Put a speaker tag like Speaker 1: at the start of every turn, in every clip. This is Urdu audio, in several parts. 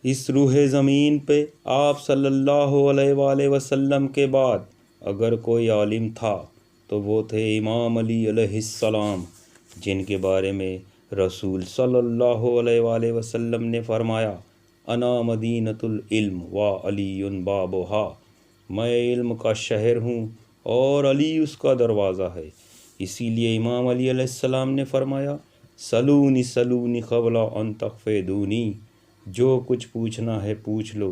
Speaker 1: اس روح زمین پہ آپ صلی اللہ علیہ وآلہ وسلم کے بعد اگر کوئی عالم تھا تو وہ تھے امام علی علیہ السلام، جن کے بارے میں رسول صلی اللہ علیہ وآلہ وسلم نے فرمایا، انا مدینۃ العلم و علی بابھا، میں علم کا شہر ہوں اور علی اس کا دروازہ ہے۔ اسی لیے امام علی علیہ السلام نے فرمایا، سلونی سلونی قبل ان تقفدونی، جو کچھ پوچھنا ہے پوچھ لو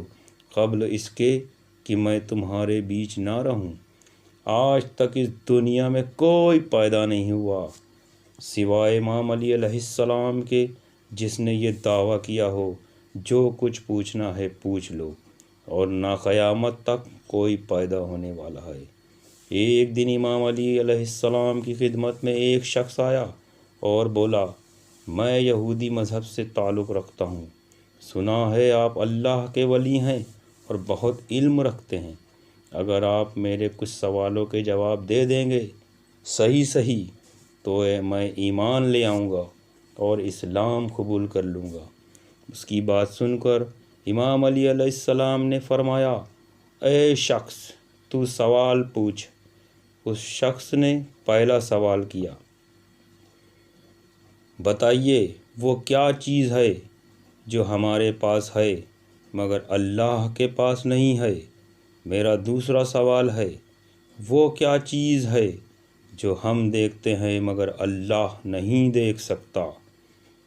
Speaker 1: قبل اس کے کہ میں تمہارے بیچ نہ رہوں۔ آج تک اس دنیا میں کوئی پیدا نہیں ہوا سوائے امام علی علیہ السلام کے جس نے یہ دعویٰ کیا ہو، جو کچھ پوچھنا ہے پوچھ لو، اور نہ قیامت تک کوئی پیدا ہونے والا ہے۔ ایک دن امام علی علیہ السلام کی خدمت میں ایک شخص آیا اور بولا، میں یہودی مذہب سے تعلق رکھتا ہوں، سنا ہے آپ اللہ کے ولی ہیں اور بہت علم رکھتے ہیں، اگر آپ میرے کچھ سوالوں کے جواب دے دیں گے صحیح تو میں ایمان لے آؤں گا اور اسلام قبول کر لوں گا۔ اس کی بات سن کر امام علی علیہ السلام نے فرمایا، اے شخص تو سوال پوچھ۔ اس شخص نے پہلا سوال کیا، بتائیے وہ کیا چیز ہے جو ہمارے پاس ہے مگر اللہ کے پاس نہیں ہے؟ میرا دوسرا سوال ہے، وہ کیا چیز ہے جو ہم دیکھتے ہیں مگر اللہ نہیں دیکھ سکتا؟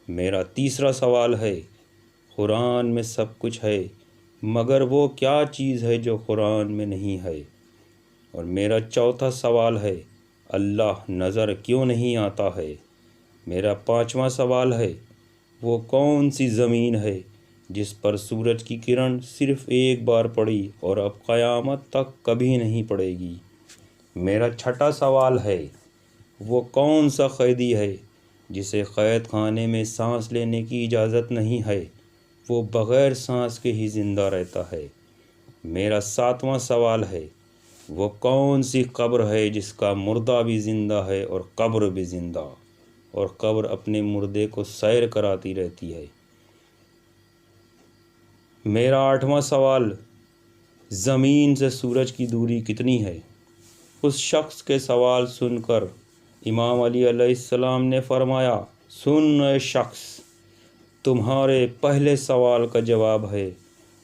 Speaker 1: میرا تیسرا سوال ہے، قرآن میں سب کچھ ہے مگر وہ کیا چیز ہے جو قرآن میں نہیں ہے؟ اور میرا چوتھا سوال ہے، اللہ نظر کیوں نہیں آتا ہے؟ میرا پانچواں سوال ہے، وہ کون سی زمین ہے جس پر سورج کی کرن صرف ایک بار پڑی اور اب قیامت تک کبھی نہیں پڑے گی؟ میرا چھٹا سوال ہے، وہ کون سا قیدی ہے جسے قید خانے میں سانس لینے کی اجازت نہیں ہے، وہ بغیر سانس کے ہی زندہ رہتا ہے؟ میرا ساتواں سوال ہے، وہ کون سی قبر ہے جس کا مردہ بھی زندہ ہے اور قبر بھی زندہ، اور قبر اپنے مردے کو سیر کراتی رہتی ہے؟ میرا آٹھواں سوال، زمین سے سورج کی دوری کتنی ہے؟ اس شخص کے سوال سن کر امام علی علیہ السلام نے فرمایا، سن اے شخص، تمہارے پہلے سوال کا جواب ہے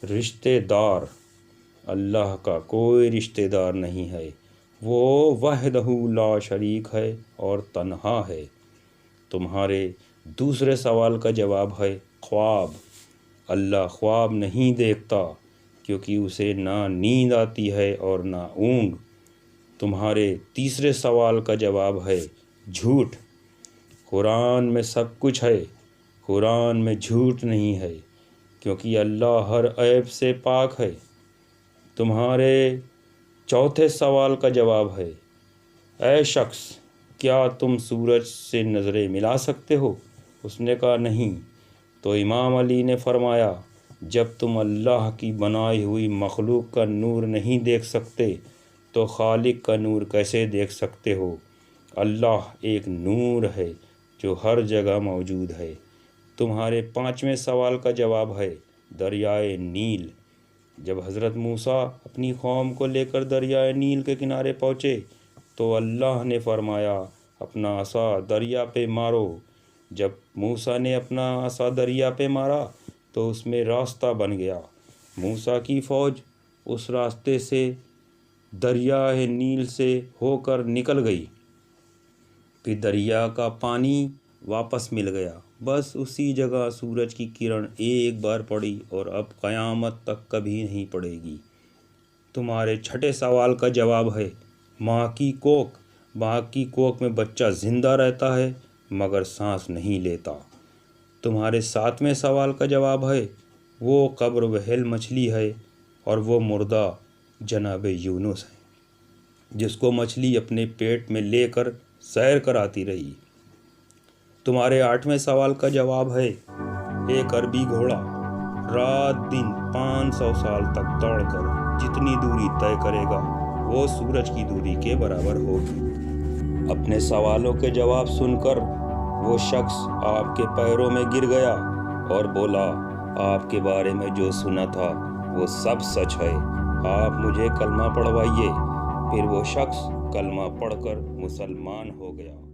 Speaker 1: رشتہ دار۔ اللہ کا کوئی رشتہ دار نہیں ہے، وہ وحدہ لا شریک ہے اور تنہا ہے۔ تمہارے دوسرے سوال کا جواب ہے خواب۔ اللہ خواب نہیں دیکھتا کیونکہ اسے نہ نیند آتی ہے اور نہ اونگ۔ تمہارے تیسرے سوال کا جواب ہے جھوٹ۔ قرآن میں سب کچھ ہے، قرآن میں جھوٹ نہیں ہے کیونکہ اللہ ہر عیب سے پاک ہے۔ تمہارے چوتھے سوال کا جواب ہے، اے شخص کیا تم سورج سے نظریں ملا سکتے ہو؟ اس نے کہا نہیں۔ تو امام علی نے فرمایا، جب تم اللہ کی بنائی ہوئی مخلوق کا نور نہیں دیکھ سکتے تو خالق کا نور کیسے دیکھ سکتے ہو؟ اللہ ایک نور ہے جو ہر جگہ موجود ہے۔ تمہارے پانچویں سوال کا جواب ہے دریائے نیل۔ جب حضرت موسیٰ اپنی قوم کو لے کر دریائے نیل کے کنارے پہنچے تو اللہ نے فرمایا، اپنا عصا دریا پہ مارو۔ جب موسیٰ نے اپنا عصا دریا پہ مارا تو اس میں راستہ بن گیا۔ موسیٰ کی فوج اس راستے سے دریائے نیل سے ہو کر نکل گئی، پھر دریا کا پانی واپس مل گیا۔ بس اسی جگہ سورج کی کرن ایک بار پڑی اور اب قیامت تک کبھی نہیں پڑے گی۔ تمہارے چھٹے سوال کا جواب ہے ماں کی کوکھ۔ ماں کی کوکھ میں بچہ زندہ رہتا ہے مگر سانس نہیں لیتا۔ تمہارے ساتویں سوال کا جواب ہے وہ قبر وہیل مچھلی ہے اور وہ مردہ جناب یونس ہے جس کو مچھلی اپنے پیٹ میں لے کر سیر کراتی رہی۔ تمہارے آٹھویں سوال کا جواب ہے ایک عربی گھوڑا رات دن 500 سال تک دوڑ کر جتنی دوری طے کرے گا وہ سورج کی دوری کے برابر ہوگی۔ اپنے سوالوں کے جواب سن کر وہ شخص آپ کے پیروں میں گر گیا اور بولا، آپ کے بارے میں جو سنا تھا وہ سب سچ ہے۔ آپ مجھے کلمہ پڑھوائیے۔ پھر وہ شخص کلمہ پڑھ کر مسلمان ہو گیا۔